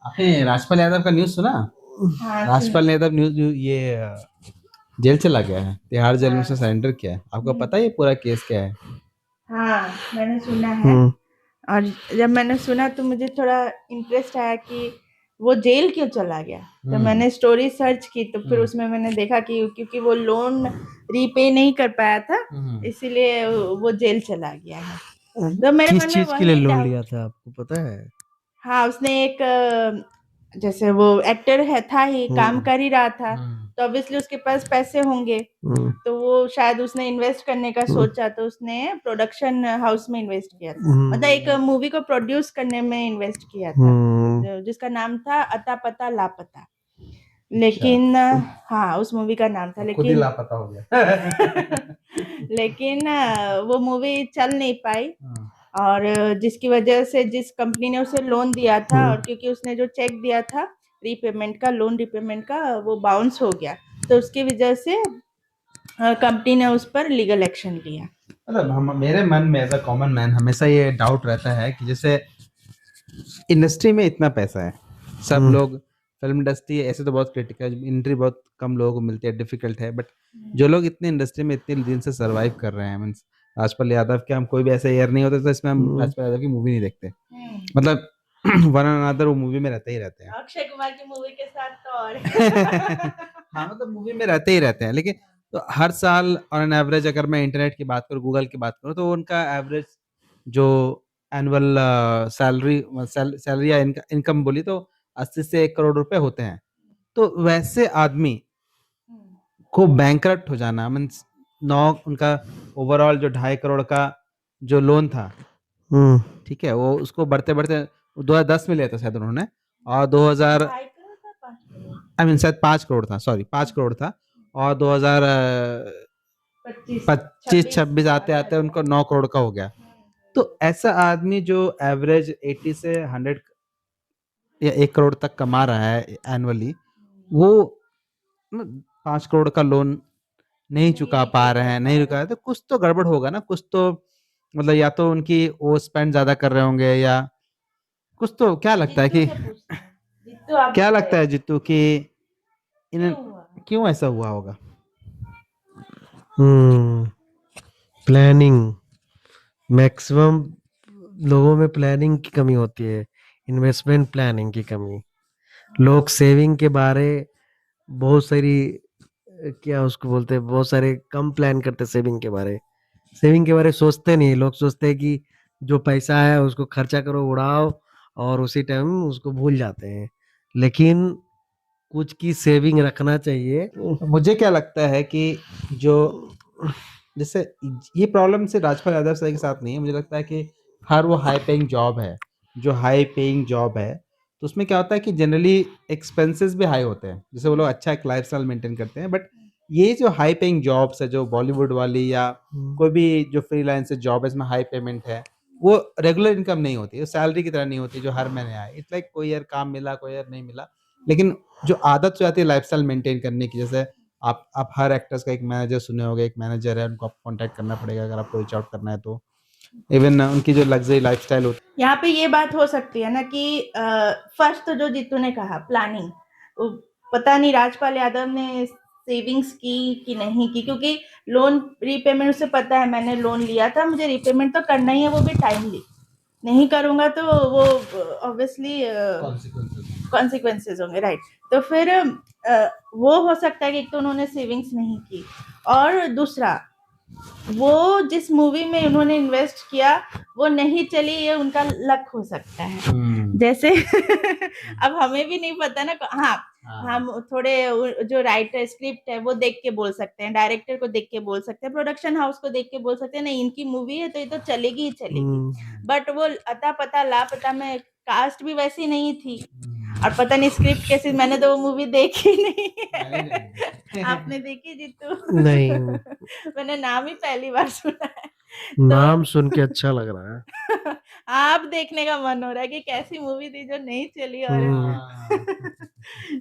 आपने राजपाल यादव का न्यूज़ सुना? हाँ राजपाल यादव ये जेल चला गया है, तिहाड़ जेल में हाँ उसने सरेंडर किया है। आपको हम्म, पता है ये पूरा केस क्या है? हाँ मैंने सुना है। हम्म और जब मैंने सुना तो मुझे थोड़ा इंटरेस्ट आया कि वो जेल क्यों चला गया। तो हम्म मैंने स्टोरी सर्च की तो फिर हम्म उसमें मैंने देखा कि क्योंकि वो लोन रीपे नहीं कर पाया था, हम्म। इसीलिए वो जेल चला गया है। तो मेरे किस मन में चीज के लिए वही लोन डाउट। लिया था आपको पता है? हाँ, उसने एक जैसे वो एक्टर है था ही, काम हम्म कर ही रहा था, हम्म। तो ऑब्वियसली उसके पास पैसे होंगे। हम्म तो वो शायद उसने इन्वेस्ट करने का हम्म सोचा, तो उसने प्रोडक्शन हाउस में इन्वेस्ट किया था, मतलब एक हम्म मूवी को प्रोड्यूस करने में इन्वेस्ट किया था, हम्म जिसका नाम था अता पता लापता। अच्छा, लेकिन हाँ, उस मूवी का नाम था, खुद ही लेकिन लापता हो गया। लेकिन वो मूवी चल नहीं पाई। हाँ, और जिसकी वजह से जिस कंपनी ने उसे लोन दिया था, हम्म और क्योंकि उसने जो चेक दिया था रीपेमेंट का, लोन रीपेमेंट का, वो बाउंस हो गया, तो उसकी वजह से कंपनी ने उस पर लीगल एक्शन लिया। मतलब हम मेरे मन में एज अ कॉमन मैन हमेशा ये डाउट रहता है कि जैसे इंडस्ट्री में इतना पैसा है, सब हम्म लोग फिल्म इंडस्ट्री ऐसे तो बहुत क्रिटिकल, एंट्री बहुत कम लोगों को मिलती है, डिफिकल्ट है, बट जो लोग इतने इंडस्ट्री में इतने दिन से सरवाइव कर रहे हैं, मीन्स राजपाल यादव के हम कोई भी ऐसे ईयर नहीं होते तो इसमें हम हम्म राजपाल यादव की मूवी नहीं देखते। हम्म, मतलब वन अनदर वो मूवी में रहते ही रहते हैं। अक्षय कुमार की मूवी के साथ तो और हाँ, मतलब मूवी में रहते ही रहते हैं, लेकिन तो हर साल ऑन एन एवरेज अगर मैं इंटरनेट की बात करूँ, गूगल की बात करूँ, तो उनका एवरेज जो एनुअल सैलरी सैलरी या इनकम बोली तो 80 से 1 करोड़ रुपए होते हैं। तो वैसे आदमी को बैंकरप्ट हो जाना मीन्स नौ उनका ओवरऑल जो 2.5 करोड़ का जो लोन था, हम्म ठीक है, वो उसको बढ़ते बढ़ते 2010 में लिया था शायद उन्होंने, और 2000 ढाई करोड़ था, 5 करोड़, आई मीन शायद 5 करोड़ था, सॉरी 5 करोड़ था, और 2000 पच्चीस 25-26 छब्बीस आते आते आते आते। उनको 9 करोड़ का हो गया। तो ऐसा आदमी जो एवरेज 80 से 100 या 1 करोड़ तक कमा रहा है एनुअली, वो 5 करोड़ का लोन नहीं चुका नहीं पा रहे चुका हैं, नहीं रुका पाया। है, तो कुछ तो गड़बड़ होगा ना, कुछ तो मतलब या तो उनकी वो स्पेंड ज्यादा कर रहे होंगे, या कुछ तो। क्या लगता है जित्तू कि से पूछते हैं, जित्तू आप क्या लगता है बताइए जितू कि इन क्यों हुआ। क्यों ऐसा हुआ होगा? हम्म प्लानिंग। मैक्सिमम लोगों में प्लानिंग की कमी होती है, इन्वेस्टमेंट प्लानिंग की कमी। लोग सेविंग के बारे बहुत सारी क्या उसको बोलते हैं, बहुत सारे कम प्लान करते सेविंग के बारे। सेविंग के बारे सोचते नहीं, लोग सोचते हैं कि जो पैसा है उसको खर्चा करो, उड़ाओ, और उसी टाइम उसको भूल जाते हैं। लेकिन कुछ की सेविंग रखना चाहिए। मुझे क्या लगता है कि जो जैसे ये प्रॉब्लम से राजपाल यादव सर के साथ नहीं है, मुझे लगता है कि हर वो हाई पेइंग जॉब है, जो हाई पेइंग जॉब है, तो उसमें क्या होता है कि जनरली एक्सपेंसेस भी हाई होते हैं, जैसे वो लोग अच्छा एक लाइफ स्टाइल मेंटेन करते हैं, बट ये जो हाई पेइंग जॉब्स है, जो बॉलीवुड वाली या कोई भी जो फ्रीलांस जॉब है, इसमें हाई पेमेंट है, वो रेगुलर इनकम नहीं होती, सैलरी की तरह नहीं होती जो हर महीने आए। इट्स लाइक कोई यार काम मिला, कोई यार नहीं मिला, लेकिन जो आदत हो जाती है लाइफस्टाइल मेंटेन करने की, जैसे आप हर एक्टर्स का एक मैनेजर सुने होंगे, एक मैनेजर है, उनको आप कांटेक्ट करना पड़ेगा अगर आपको रीच आउट करना है तो। इवन उनकी जो लग्जरी लाइफस्टाइल होती यहाँ पे ये बात हो सकती है ना कि फर्स्ट तो जो जीतू ने कहा प्लानिंग, पता नहीं राजपाल यादव ने सेविंग्स की कि नहीं की, क्योंकि लोन रीपेमेंट उसे पता है, मैंने लोन लिया था, मुझे रीपेमेंट तो करना ही है, वो भी टाइमली। नहीं करूंगा तो वो ऑब्वियसली कॉन्सिक्वेंसेस। कॉन्सिक्वेंसेज होंगे, राइट। तो फिर वो हो सकता है कि एक तो उन्होंने सेविंग्स नहीं की, और दूसरा वो जिस मूवी में उन्होंने इन्वेस्ट किया वो नहीं चली, ये उनका लक हो सकता है। जैसे अब हमें भी नहीं पता ना, हाँ, हम थोड़े जो राइटर स्क्रिप्ट है वो देख के बोल सकते हैं, डायरेक्टर को देख के बोल सकते हैं, प्रोडक्शन हाउस को देख के बोल सकते हैं, नहीं इनकी मूवी है तो ये तो चलेगी ही चलेगी। बट वो अता पता लापता में कास्ट भी वैसी नहीं थी, और पता नहीं स्क्रिप्ट कैसी, मैंने तो वो मूवी देखी नहीं है। आपने देखी जीतू? नहीं, मैंने नाम ही पहली बार सुना है। नाम तो सुन के अच्छा लग रहा है। आप देखने का मन हो रहा है कि कैसी मूवी थी जो नहीं चली, और हम्म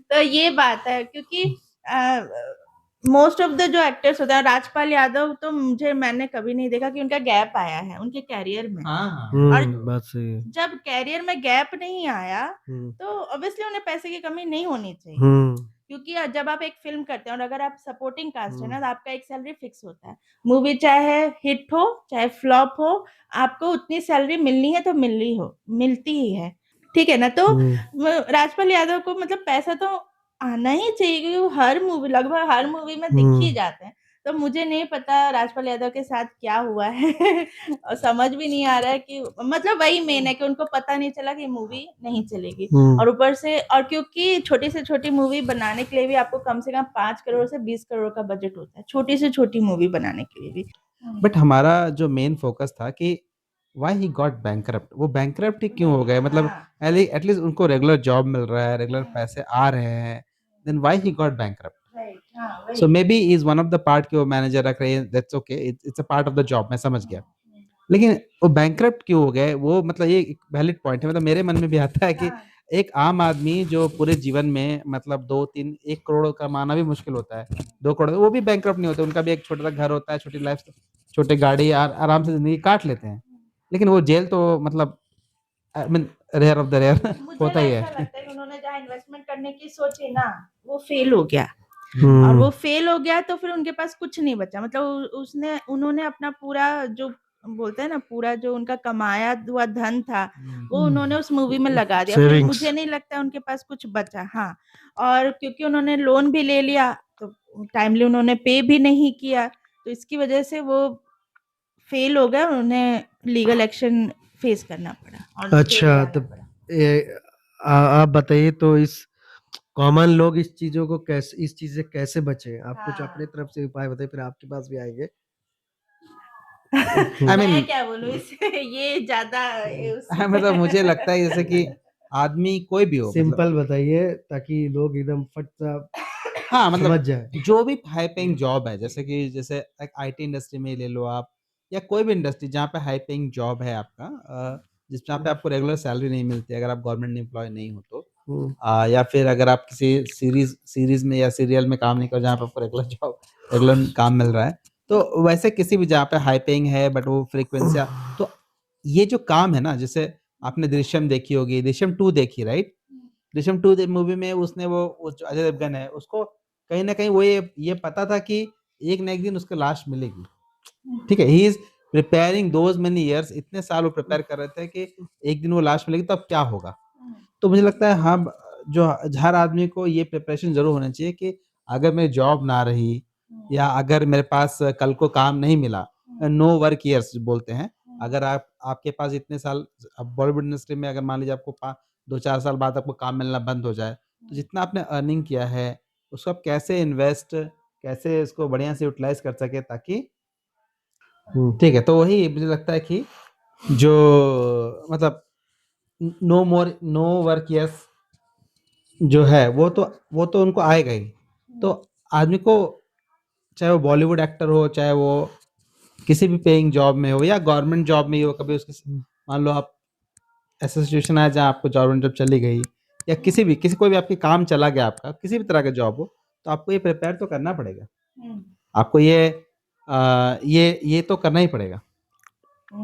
तो ये बात है, क्योंकि मोस्ट ऑफ द जो एक्टर्स होते हैं, राजपाल यादव तो मैंने कभी नहीं देखा कि उनका गैप आया है उनके कैरियर में। हाँ और बात सही है। जब कैरियर में गैप नहीं आया हम्म, तो ऑब्वियसली उन्हें पैसे की कमी नहीं होनी चाहिए, क्योंकि जब आप एक फिल्म करते हैं और अगर आप सपोर्टिंग कास्ट है ना, तो आपका एक सैलरी फिक्स होता है। मूवी चाहे हिट हो चाहे फ्लॉप हो, आपको उतनी सैलरी मिलनी है तो मिलती ही है, ठीक है ना। तो राजपाल यादव को मतलब पैसा तो आना ही चाहिए, क्योंकि वो लगभग हर मूवी में दिख ही जाते हैं। तो मुझे नहीं पता राजपाल यादव के साथ क्या हुआ है और समझ भी नहीं आ रहा है कि मतलब वही मेन है कि उनको पता नहीं चला कि मूवी नहीं चलेगी। और ऊपर से और क्योंकि छोटी से छोटी मूवी बनाने के लिए भी आपको कम से कम 5 करोड़ से 20 करोड़ का बजट होता है, छोटी से छोटी मूवी बनाने के लिए भी। बट हमारा जो मेन फोकस था कि व्हाई ही गॉट बैंकरप्ट, वो बैंकरप्ट ही क्यों हो गए? मतलब हाँ, एटलीस्ट उनको रेगुलर जॉब मिल रहा है, रेगुलर पैसे आ रहे हैं, then why he got bankrupt? Right, हाँ, वही। So maybe is one of the part कि वो मैनेजर रख रहे हैं, that's okay, it's a part of the job, मैं समझ गया। लेकिन वो बैंकरप्ट क्यों हो गए? वो मतलब ये एक वैलिड पॉइंट है। मतलब मेरे मन में भी आता है कि हाँ, एक आम आदमी जो पूरे जीवन में मतलब 2-3 1 करोड़ कमाना भी मुश्किल होता है। 2 करोड़ वो भी बैंकरप्ट नहीं होते, उनका भी एक छोटा-सा घर होता है, छोटी लाइफ, छोटी गाड़ी, आराम से ज़िंदगी काट लेते हैं। लेकिन वो जेल तो मतलब I mean rare of the rare मुझे होता ही है। ऐसा लगता है कि उन्होंने जहाँ इन्वेस्टमेंट करने की सोची ना, वो फेल हो गया। और वो फेल हो गया तो फिर उनके पास कुछ नहीं बचा। मतलब उन्होंने अपना पूरा जो बोलते हैं ना, पूरा जो उनका कमाया हुआ धन था वो उन्होंने उस मूवी में लगा दिया। फिर सेविंग्स। मुझे नहीं लगता उनके पास कुछ बचा। हाँ, और क्योंकि उन्होंने लोन भी ले लिया तो टाइमली उन्होंने पे भी नहीं किया, तो इसकी वजह से वो फेल हो गए और उन्हें लीगल एक्शन फेस करना पड़ा और जेल अच्छा, जाना तो पड़ा। आप बताइए तो इस कॉमन लोग इस चीजों को कैसे, इस चीज से कैसे बचे? आप कुछ हाँ। अपने तरफ से उपाय बताइए, फिर आपके पास भी आएंगे। आई मीन मैं क्या बोलूं इससे ये ज्यादा मतलब मुझे लगता है जैसे कि आदमी कोई भी हो, मतलब सिंपल बताइए ताकि लोग एकदम फट सा हाँ, समझ मतलब जाए। जो भी हाई पेइंग जॉब है, जैसे कि जैसे एक आईटी इंडस्ट्री में ही ले लो आप, या कोई भी इंडस्ट्री जहाँ पे हाई पेइंग जॉब है आपका, जिस जहाँ पे आपको रेगुलर सैलरी नहीं मिलती है, अगर आप गवर्नमेंट एम्प्लॉय नहीं हो तो, या फिर अगर आप किसी सीरीज में या सीरियल में काम नहीं कर जहाँ पे आपको रेगुलर काम मिल रहा है, तो वैसे किसी भी जहाँ पे हाई पेइंग है बट वो फ्रीक्वेंसी, तो ये जो काम है ना, जैसे आपने दृश्यम देखी होगी, दृश्यम 2 देखी, राइट? दृश्यम 2 मूवी में उसने वो जो अजय देवगन है, उसको कहीं न कहीं वो ये पता था कि एक ना एक दिन उसको लाश मिलेगी। ठीक है? He is preparing those many years, इतने साल वो प्रिपेयर कर रहे थे कि एक दिन वो लाश मिलेगी तो अब क्या होगा? तो मुझे लगता है हाँ, जो हर आदमी को ये प्रिपरेशन ज़रूर होनी चाहिए कि अगर मेरी जॉब ना रही या अगर मेरे पास कल को काम नहीं मिला, नो वर्क ईयर्स बोलते हैं। अगर आपके पास इतने साल, अब बॉलीवुड इंडस्ट्री में अगर मान लीजिए आपको 2-4 साल बाद आपको काम मिलना बंद हो जाए, तो जितना आपने अर्निंग किया है, उसको आप कैसे इन्वेस्ट, कैसे इसको बढ़िया से यूटिलाइज़ कर सकें ताकि ठीक है, तो वही मुझे लगता है कि जो मतलब नो वर्क ईयर्स जो है वो तो उनको आएगा ही। तो आदमी को, चाहे वो बॉलीवुड एक्टर हो, चाहे वो किसी भी पेइंग जॉब में हो या गवर्नमेंट जॉब में ही हो, कभी उसकी मान लो आप ऐसा सिचुएशन आया जहाँ आपको गवर्नमेंट जॉब चली गई या किसी कोई भी आपके काम चला गया आपका, किसी भी तरह का जॉब हो, तो आपको ये प्रिपेयर तो करना पड़ेगा। आपको ये तो करना ही पड़ेगा,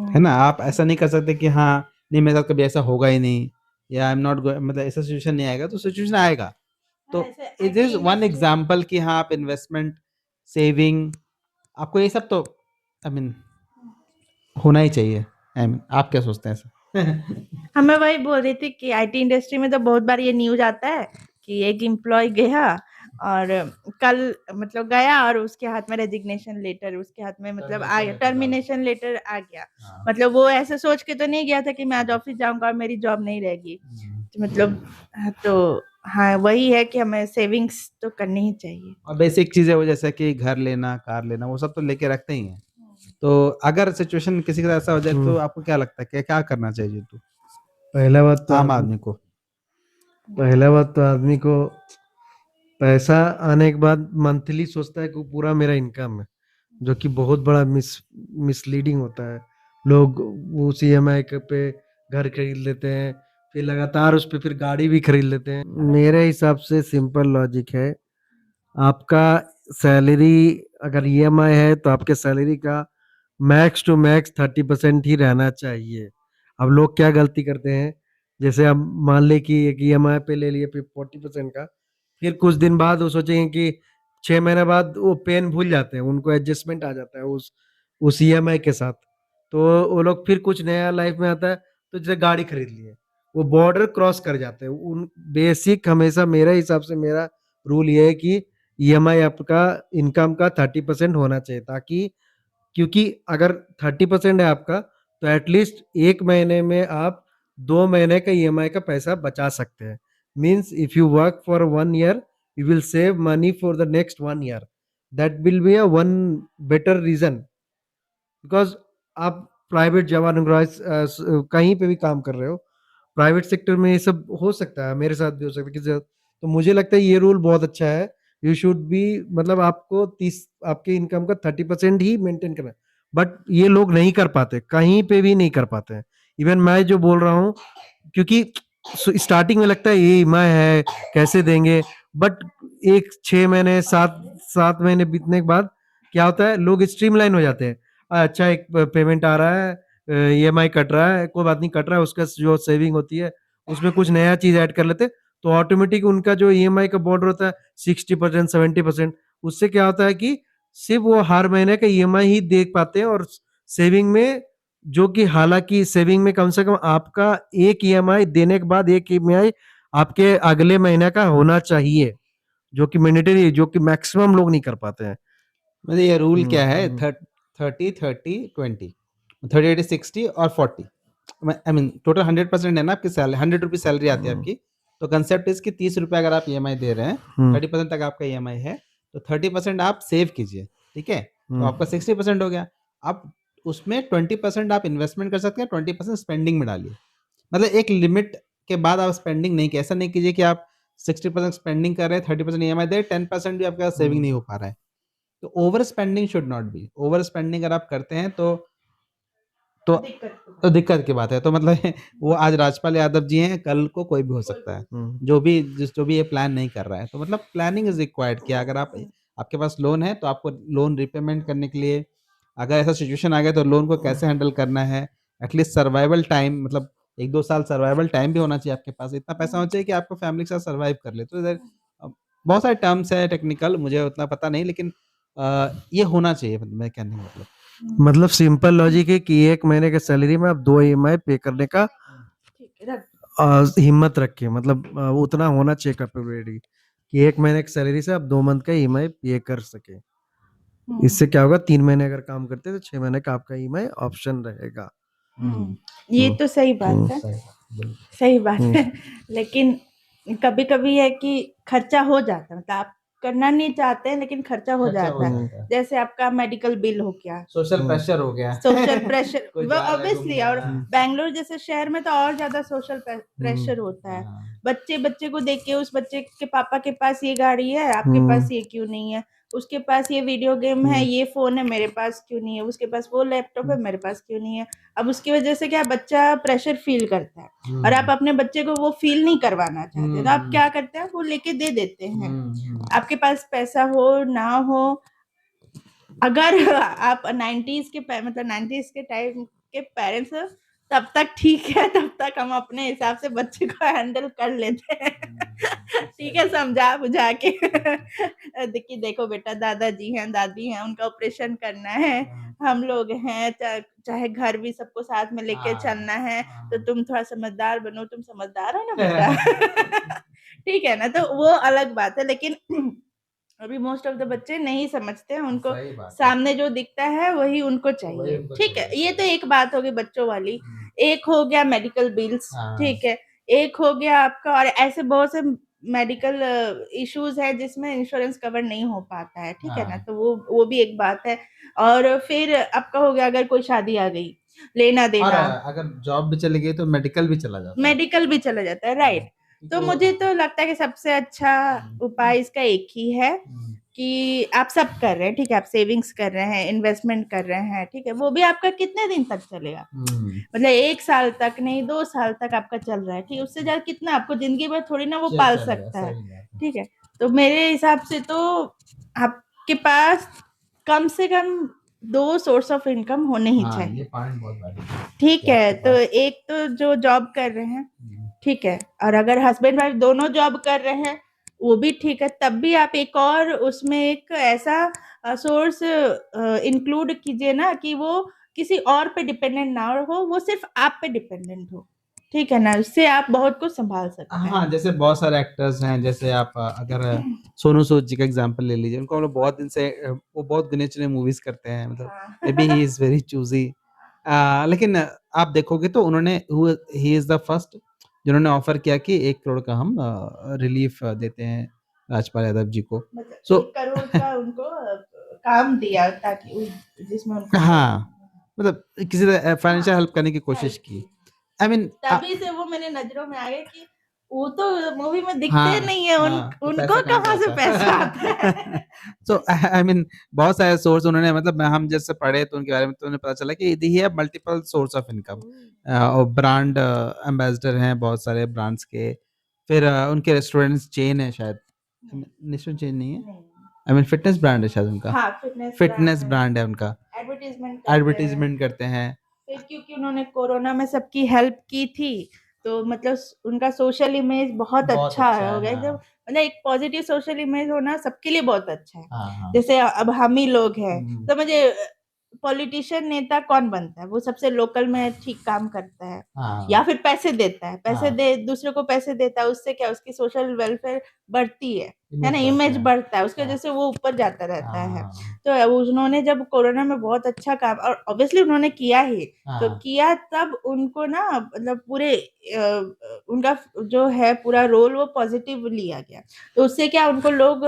है ना? आप ऐसा नहीं कर सकते कि हाँ, नहीं मेरे साथ कभी ऐसा होगा ही नहीं या आई एम नॉट मतलब ऐसा सिचुएशन नहीं आएगा, तो सिचुएशन आएगा। तो इट इज़ वन एग्ज़ाम्पल कि हाँ, आप इन्वेस्टमेंट, सेविंग, आपको ये सब तो आई मीन होना ही चाहिए। आई मीन आप क्या सोचते हैं ऐसा? हाँ, मैं वही बोल रही थी कि आईटी इंडस्ट्री में तो बहुत बार ये न्यूज़ आता है कि एक एम्प्लॉय गया और कल मतलब गया और उसके हाथ में रेजिग्नेशन लेटर, उसके हाथ में मतलब आ गया, टर्मिनेशन लेटर आ गया। हाँ। मतलब वो ऐसे सोच के तो नहीं गया था कि मैं आज ऑफिस जाऊँगा और मेरी जॉब नहीं रहेगी। तो मतलब तो हाँ, वही है कि हमें सेविंग्स तो करनी ही चाहिए। और बेसिक चीज़ें वो जैसे कि घर लेना, कार लेना, वो सब तो लेके रखते ही हैं। तो अगर सिचुएशन किसी के साथ ऐसा हो जाए तो आपको क्या लगता है कि क्या करना चाहिए तो पहला बात तो आम आदमी को? पहला बात तो आदमी को पैसा आने के बाद मंथली सोचता है कि वो पूरा मेरा इनकम है, जो कि बहुत बड़ा मिसलीडिंग होता है। लोग उस ईएमआई पे घर खरीद लेते हैं, फिर लगातार उस पे फिर गाड़ी भी खरीद लेते हैं। मेरे हिसाब से सिंपल लॉजिक है, आपका सैलरी अगर ईएमआई है तो आपके सैलरी का मैक्स टू मैक्स 30% ही रहना चाहिए। अब लोग क्या गलती करते हैं, जैसे अब मान ले कि एक ईएमआई पे ले लिए फिर 40% का, फिर कुछ दिन बाद वो सोचेंगे कि 6 महीने बाद वो पेन भूल जाते हैं, उनको एडजस्टमेंट आ जाता है उस ईएमआई के साथ। तो वो लोग फिर कुछ नया लाइफ में आता है, तो जैसे गाड़ी खरीद लिए, वो बॉर्डर क्रॉस कर जाते हैं। उन बेसिक हमेशा मेरे हिसाब से मेरा रूल ये है कि ईएमआई आपका इनकम का 30% होना चाहिए, ताकि क्योंकि अगर 30% है आपका तो एटलीस्ट 1 महीने में आप 2 महीने का ईएमआई का पैसा बचा सकते हैं। Means if you work for 1 year you will save money for the next 1 year. That will be a one better reason, because आप प्राइवेट जवान कहीं पे भी काम कर रहे हो, प्राइवेट सेक्टर में ये सब हो सकता है, मेरे साथ भी हो सकता है तो मुझे लगता है ये रूल बहुत अच्छा है। यू शुड बी, मतलब आपको 30 आपके इनकम का 30% ही मेंटेन करना है। बट ये लोग नहीं कर पाते, कहीं पे भी नहीं कर पाते हैं। इवन मैं जो बोल रहा हूँ, क्योंकि स्टार्टिंग में लगता है ये ईएमआई है कैसे देंगे, बट 6 महीने 7 महीने बीतने के बाद क्या होता है, लोग स्ट्रीमलाइन हो जाते हैं। अच्छा, एक पेमेंट आ रहा है, ईएमआई कट रहा है, कोई बात नहीं, कट रहा है, उसका जो सेविंग होती है उसमें कुछ नया चीज ऐड कर लेते, तो ऑटोमेटिक उनका जो ईएमआई का बॉर्डर होता है 60% 70%, उससे क्या होता है कि सिर्फ वो हर महीने का ईएमआई ही देख पाते हैं, और सेविंग में, जो कि हालांकि सेविंग में कम से कम आपका एक ईएमआई देने के बाद एक ईएमआई आपके अगले महीने का होना चाहिए, जो कि मैंडेटरी, जो कि मैक्सिमम लोग नहीं कर पाते हैं। मतलब ये रूल क्या है, 30 30 20 30 80 60 और 40, आई मीन टोटल 100% है ना आपकी सैलरी, 100 रुपीज सैलरी आती है आपकी। तो कंसेप्ट इसकी 30 रुपये अगर आप ईएमआई दे रहे हैं, 30% तक आपका ईएमआई है, तो 30% आप सेव कीजिए, ठीक है, तो आपका 60% हो गया। आप उसमें 20% आप इन्वेस्टमेंट कर सकते हैं, 20% स्पेंडिंग में डालिए। मतलब एक लिमिट के बाद आप स्पेंडिंग नहीं, ऐसा नहीं कीजिए कि आप 60% स्पेंडिंग कर रहे हैं, 30% ईएमआई दे, 10% भी आपका सेविंग नहीं हो पा रहा है। तो over spending should not be, over spending अगर आप करते हैं तो दिक्कत की बात है। तो मतलब वो आज राजपाल यादव जी हैं, कल को कोई भी हो सकता है, जो भी ये प्लान नहीं कर रहा है। तो मतलब प्लानिंग इज रिक्वायर्ड कि अगर आपके पास लोन है तो आपको लोन रिपेमेंट करने के लिए, अगर ऐसा सिचुएशन आ गया तो लोन को कैसे हैंडल करना है, एटलीस्ट सर्वाइवल टाइम, मतलब 1 2 साल सर्वाइवल टाइम भी होना चाहिए आपके पास, इतना पैसा होना चाहिए कि आपको फैमिली के साथ सर्वाइव कर ले। तो इधर बहुत सारे टर्म्स है टेक्निकल, मुझे उतना पता नहीं, लेकिन ये होना चाहिए, मैं कहने का मतलब सिंपल लॉजिक है कि 1 महीने के सैलरी में आप 2 ईएमआई पे करने का हिम्मत रखे, मतलब उतना होना चाहिए कैपेबिलिटी कि 1 महीने की सैलरी से आप 2 मंथ का ईएमआई पे कर सके। इससे क्या होगा, 3 महीने अगर काम करते हैं तो 6 महीने का आपका ईएमआई ऑप्शन रहेगा। ये तो सही बात है, सही बात है। लेकिन कभी कभी है कि खर्चा हो जाता है, मतलब आप करना नहीं चाहते हैं लेकिन खर्चा हो जाता है। जैसे आपका मेडिकल बिल हो गया, सोशल प्रेशर हो गया, सोशल प्रेशर, वो ऑब्वियसली, और बैंगलोर जैसे शहर में तो और ज्यादा सोशल प्रेशर होता है। बच्चे को देख के, उस बच्चे के पापा के पास ये गाड़ी है, आपके पास ये क्यों नहीं है, उसके पास ये वीडियो गेम है, ये फोन है, मेरे पास क्यों नहीं है, उसके पास वो लैपटॉप है, मेरे पास क्यों नहीं है। अब उसकी वजह से क्या, बच्चा प्रेशर फील करता है, और आप अपने बच्चे को वो फील नहीं करवाना चाहते, तो आप क्या करते हैं, वो लेके दे देते हैं। आपके पास पैसा हो ना हो, अगर आप 90s के मतलब 90s के टाइम के पेरेंट्स हो, तब तक ठीक है, तब तक हम अपने हिसाब से बच्चे को हैंडल कर लेते हैं। ठीक है, समझा बुझा के देखिए, देखो बेटा, दादाजी हैं, दादी हैं, उनका ऑपरेशन करना है, हम लोग हैं, चाहे घर भी सबको साथ में लेके चलना है, तो तुम थोड़ा समझदार बनो, तुम समझदार हो ना बेटा। ठीक है ना, तो वो अलग बात है। लेकिन अभी मोस्ट ऑफ द बच्चे नहीं समझते हैं, उनको सामने जो दिखता है वही उनको चाहिए। ठीक है, ये तो एक बात होगी बच्चों वाली। एक हो गया मेडिकल बिल्स, ठीक है, एक हो गया आपका, और ऐसे बहुत से मेडिकल इश्यूज है जिसमें इंश्योरेंस कवर नहीं हो पाता है, ठीक है ना, तो वो भी एक बात है। और फिर आपका हो गया, अगर कोई शादी आ गई, लेना देना, अगर जॉब भी चली गई तो मेडिकल भी चला जाता है, राइट। तो मुझे तो लगता है कि सबसे अच्छा उपाय इसका एक ही है कि आप सब कर रहे हैं, ठीक है, आप सेविंग्स कर रहे हैं, इन्वेस्टमेंट कर रहे हैं, ठीक है, वो भी आपका कितने दिन तक चलेगा, मतलब 1 साल तक नहीं, 2 साल तक आपका चल रहा है, ठीक है, उससे ज्यादा कितना आपको जिंदगी भर थोड़ी ना वो पाल सकता है, ठीक है। तो मेरे हिसाब से तो आप के पास कम से कम 2 सोर्स ऑफ इनकम होने ही हाँ, चाहिए। ये पॉइंट बहुत वैलिड है ठीक कि है, आपके तो पास एक तो जो जॉब कर रहे हैं, ठीक है, और अगर हस्बैंड वाइफ दोनों जॉब कर रहे हैं वो भी ठीक है, तब भी आप एक और उसमें एक ऐसा सोर्स इंक्लूड कीजिए ना कि वो किसी और पे डिपेंडेंट ना हो, वो सिर्फ आप पे डिपेंडेंट हो, ठीक है ना, उससे आप बहुत कुछ संभाल सकते हैं। हाँ, जैसे बहुत सारे एक्टर्स हैं, जैसे आप अगर सोनू सूद जी का एग्जांपल ले लीजिए, उनको हम लोग बहुत दिन से वो बहुत गिने-चुने मूवीज़ करते हैं, मतलब हाँ। May be he is very choosy. लेकिन आप देखोगे तो उन्होंने ही इज़ द फर्स्ट जिन्होंने ऑफ़र किया कि 1 करोड़ का हम रिलीफ़ देते हैं राजपाल यादव जी को। मतलब सो 1 करोड़ का उनको काम दिया ताकि जिसमें उनको हाँ, मतलब किसी तरह फाइनेंशियल हाँ, हेल्प करने की कोशिश हेल्प की। की। आई मीन तभी से वो मेरे नज़रों में आ गए कि वो तो मूवी में दिखते हाँ, नहीं है, हाँ, तो उनको पैसा कहाँ से कहाँ से आता पैसा है? आता है? सो आई मीन बहुत सारे सोर्स उन्होंने, मतलब हम जैसे पढ़े तो उनके बारे में तो उन्हें पता चला कि he have multiple source of income. और ब्रांड एम्बेसडर हैं बहुत सारे ब्रांड्स के। फिर उनके रेस्टोरेंट्स चेन है शायद, नेशनल चेन नहीं है, नहीं, आई मीन फिटनेस ब्रांड है शायद उनका। हाँ, फिटनेस फिटनेस ब्रांड है उनका, एडवर्टाइजमेंट करते हैं। एडवर्टाइजमेंट करते हैं। फिर क्योंकि उन्होंने कोरोना में सबकी हेल्प की थी, तो मतलब उनका सोशल इमेज बहुत बहुत अच्छा अच्छा हो है, गया, जब हाँ। मतलब एक पॉजिटिव सोशल इमेज होना सबके लिए बहुत अच्छा है। हाँ, हाँ। जैसे अब हम ही लोग हैं, हुँ, तो मुझे पॉलिटिशियन नेता कौन बनता है? वो सबसे लोकल में ठीक काम करता है हाँ, या फिर पैसे देता है, पैसे हाँ। दे दूसरे को पैसे देता है, उससे क्या उसकी सोशल वेलफेयर बढ़ती है ना, इमेज इमेज बढ़ता है। बढ़ता है, उसकी वजह हाँ, से वो ऊपर जाता रहता है। हाँ, तो उन्होंने जब कोरोना में बहुत अच्छा काम, और ऑब्वियसली उन्होंने किया ही, तो हाँ। किया तब उनको ना मतलब पूरे उनका जो है पूरा रोल वो पॉजिटिव लिया गया, तो उससे क्या उनको लोग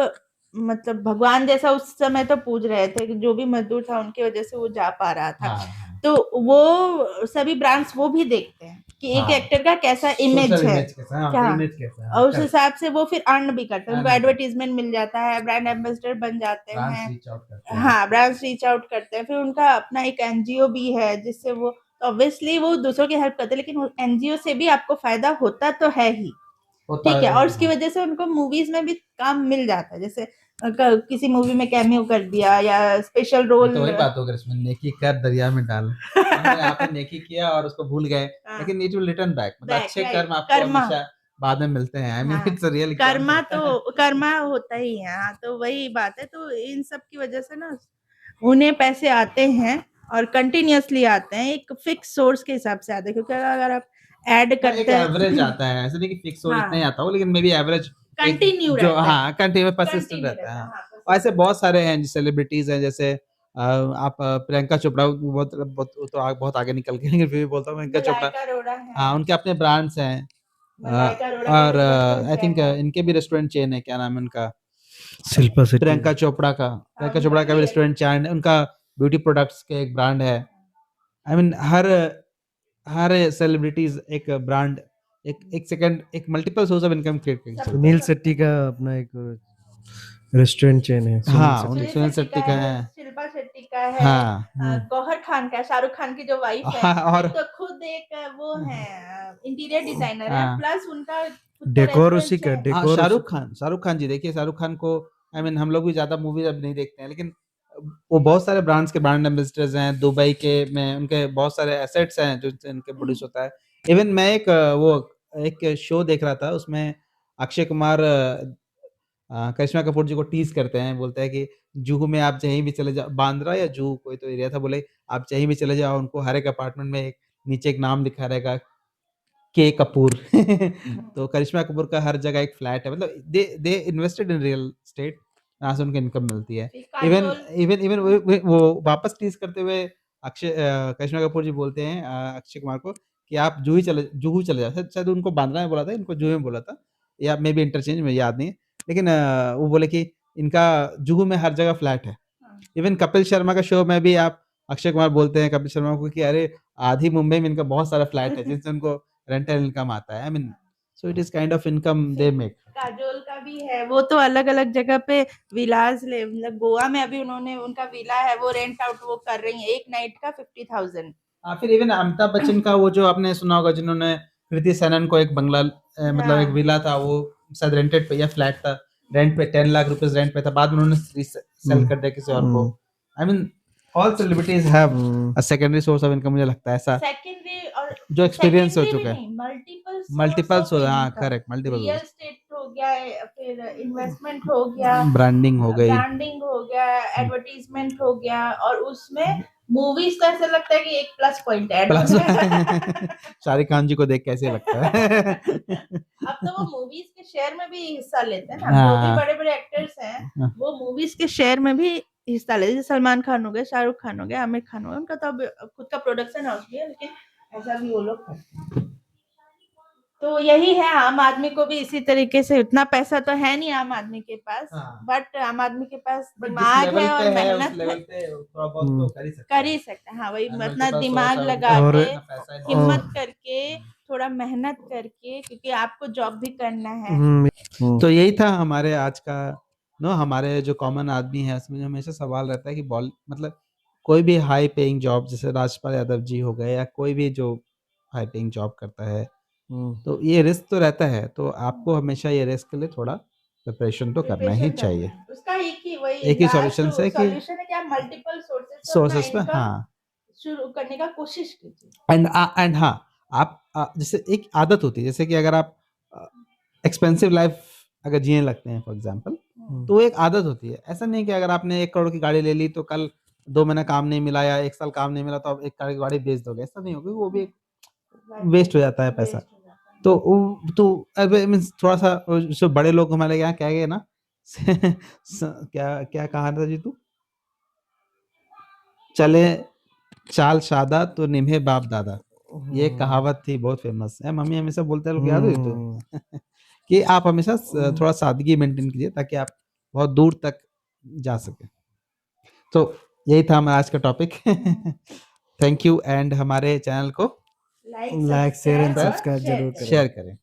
मतलब भगवान जैसा उस समय तो पूज रहे थे कि जो भी मजदूर था उनकी वजह से वो जा पा रहा था। हाँ, हाँ। तो वो सभी ब्रांड्स वो भी देखते हैं कि एक हाँ। एक्टर का कैसा इमेज सोशल है, इमेज कैसा है, हाँ, क्या, इमेज कैसा है, हाँ, और उस करेक्ट। हिसाब से वो फिर अर्न भी करते हैं, उनको अर्न भी करते एडवर्टीजमेंट मिल जाता है, ब्रांड एम्बेसडर बन जाते ब्रांड्स हैं। रीच आउट करते हैं। हाँ, ब्रांड्स रीच आउट करते हैं, फिर उनका अपना एक एनजीओ भी है जिससे वो ऑब्वियसली वो दूसरों की हेल्प करते हैं, लेकिन एनजीओ से भी आपको फायदा होता तो है ही, होता ठीक है, है, और उसकी हाँ। वजह से उनको मूवीज में भी काम मिल जाता है, जैसे किसी मूवी में कैमियो कर दिया या स्पेशल ये रोल। तो वही बात हो गई इसमें, नेकी कर दरिया में डाल। हमने यहाँ पे नेकी किया और उसको भूल गए, लेकिन इट विल रिटर्न बैक, मतलब बैक अच्छे राइट, कर्म आपको कर्मा, हमेशा बाद में मिलते हैं। आई मीन हाँ, it's a real Karma example. तो कर्मा होता ही है, हाँ, तो वही बात है, तो इन सब की वजह से ना उन्हें पैसे आते हैं और कंटिन्यूअसली आते हैं, एक फिक्स सोर्स के हिसाब से आते हैं, क्योंकि अगर आप ऐड हाँ, एक करते एवरेज हैं आता है, ऐसा नहीं कि फिक्स हो इतना ही हाँ, आता हो, लेकिन मे बी एवरेज एक कंटिन्यू जो, रहता है, हाँ, कंटिन्यू परसिस्टेंट कंटिन्यू रहता है, रहता है, हाँ। हाँ, और ऐसे consistent। बहुत सारे हैं सेलिब्रिटीज़ हैं, जैसे आप प्रियंका चोपड़ा, बहुत बहुत वो तो बहुत आगे निकल गए, लेकिन फिर भी बोलता हूँ प्रियंका चोपड़ा। मलाइका अरोड़ा है, हाँ, उनके अपने ब्रांड्स हैं। मलाइका अरोड़ा का और भी रेस्टोरेंट आई थिंक चेन है, इनके भी रेस्टोरेंट चेन है, क्या नाम है उनका? शिल्पा शेट्टी। प्रियंका चोपड़ा का, प्रियंका उनका चोपड़ा का भी भी है। रेस्टोरेंट चेन है, उनका ब्यूटी प्रोडक्ट्स का एक ब्रांड है। आई मीन हर सेलिब्रिटीज़ एक ब्रांड, एक सेकंड एक multiple source of income create कर सकते सुनील शेट्टी का अपना एक रेस्टोरेंट चेन है, हैं। सुनील हाँ, शेट्टी। सुनील शेट्टी का है। शिल्पा शेट्टी का है, हाँ, गौहर खान का, शाहरुख खान की जो वाइफ है, हाँ, और एक तो खुद एक वो है इंटीरियर डिजाइनर है, हाँ, प्लस उनका खुद का डेकोर रेस्टोरेंट उसी का, है। हाँ, डेकोर उसी शाहरुख खान जी, देखिए शाहरुख खान को, आई मीन हम लोग भी ज़्यादा मूवीज़ अब नहीं देखते हैं, लेकिन वो बहुत सारे ब्रांड्स के ब्रांड एम्बेसडर्स हैं, दुबई के में उनके बहुत सारे एसेट्स हैं जो इनके प्रोड्यूस होता है। इवन मैं एक शो देख रहा था, उसमें अक्षय कुमार करिश्मा कपूर जी को टीज़ करते हैं, बोलते हैं कि जुहू में आप कहीं भी चले जाओ, बांद्रा या जुहू कोई तो एरिया था, बोले आप कहीं भी चले जाओ, उनको हर एक अपार्टमेंट में एक नीचे एक नाम लिखा रहेगा, के कपूर। तो करिश्मा कपूर का हर जगह एक फ्लैट है, मतलब they they invested in real estate, यहाँ से उनको इनकम मिलती है। इवन इवन इवन वो वापस टीज़ करते हुए करिश्मा कपूर जी बोलते हैं अक्षय कुमार को कि आप जुहू चले जाओ, शायद उनको बांद्रा में बोला था, इनको जुहू में बोला था, या मे बी इंटरचेंज, मुझे याद नहीं है। लेकिन वो बोले कि इनका जुहू में हर जगह फ्लैट है। इवन कपिल शर्मा का शो में भी आप अक्षय कुमार बोलते हैं कपिल शर्मा को कि अरे आधी मुंबई में इनका बहुत सारा फ्लैट है, जिनसे उनको रेंटल इनकम आता है। I mean so it is kind of income they make. Kajol का भी है, वो तो अलग अलग जगह पे विलास ले, मतलब गोवा में अभी उन्होंने उनका विला है वो रेंट आउट वो कर रही है, एक नाइट का 50,000। फिर इवन अमिताभ बच्चन का वो जो आपने सुना होगा, जिन्होंने कृति सेनन को एक बंगला मतलब एक हाँ, विला था, वो शायद रेंटेड पे या फ्लैट था, रेंट पे 10 लाख रुपीस रेंट पे था, बाद में उन्होंने सेल कर दिया किसी और को। I mean all celebrities have a secondary source of income, मुझे लगता है ऐसा सेकेंडरी और जो एक्सपीरियंस हो secondary चुका भी है। नहीं, मल्टीपल source सोर्स, of हाँ income। Correct, multiple real estate हो गया, फिर इन्वेस्टमेंट हो गया, ब्रांडिंग हो गई। ब्रांडिंग हो गया, एडवर्टीजमेंट हो गया, और उसमें मूवीज का ऐसा लगता है कि एक प्लस पॉइंट ऐड प्लस हो गया। शाहरुख खान जी को देख कैसे लगता है। अब तो वो मूवीज के शेयर में भी हिस्सा लेते हैं ना, हाँ। जो भी बड़े बड़े एक्टर्स हैं हाँ। वो मूवीज के शेयर में भी हिस्सा लेते हैं। जैसे सलमान खान हो गए, शाहरुख खान हो गया, आमिर खान हो गया, उनका तो अब खुद का प्रोडक्शन हाउस भी है, लेकिन ऐसा भी वो लोग करते हैं। तो यही है, आम आदमी को भी इसी तरीके से, उतना पैसा तो है नहीं आम आदमी के पास, हाँ। बट आम आदमी के पास बट जिस दिमाग लेवल है पे और है, उस मेहनत लेवल है, पे थोड़ा बहुत तो कर ही सकता कर है। ही सकता है। हाँ, वही And अपना multiple दिमाग source of लगा और- के, इतना पैसा है, हिम्मत करके, थोड़ा मेहनत करके, क्योंकि आपको जॉब भी करना है। तो यही था हमारे आज का हमारे जो कॉमन आदमी है उसमें जो हमेशा सवाल रहता है कि मतलब कोई भी हाई पेइंग जॉब, जैसे राजपाल यादव जी हो गए, या कोई भी जो हाई पेइंग जॉब करता है, तो ये रिस्क तो रहता है, तो आपको हमेशा ये रिस्क के लिए थोड़ा प्रिपरेशन तो करना ही Preparation चाहिए। करना है। उसका एक ही वही एक ही last solution है कि solution है कि आप मल्टीपल सोर्सेस सोर्सेस पे, हाँ, शुरू करने का कोशिश कीजिए। एंड हाँ, आप जैसे एक आदत होती है, जैसे कि अगर आप एक्सपेंसिव लाइफ अगर जीने लगते हैं फॉर एग्जांपल, तो एक आदत होती है। ऐसा नहीं कि अगर आपने 1 करोड़ की गाड़ी ले ली तो कल 2 महीना काम नहीं मिला या 1 साल काम नहीं मिला तो आप 1 करोड़ की गाड़ी बेच दोगे, ऐसा नहीं होगा, वो भी वेस्ट हो जाता है पैसा। तो अब मीन्स थोड़ा सा जो बड़े लोग हमारे यहाँ कह गए ना, क्या क्या कहा था जी तू, चले चाल शादा तो निभे बाप दादा, ये कहावत थी, बहुत फेमस है, मम्मी हमेशा बोलते हैं, लोग याद हुई तो कि आप हमेशा थोड़ा सादगी मेंटेन कीजिए ताकि आप बहुत दूर तक जा सके। तो यही था हमारा आज का टॉपिक। थैंक यू, एंड हमारे चैनल को लाइक, शेयर एंड सब्सक्राइब जरूर करें। शेयर करें।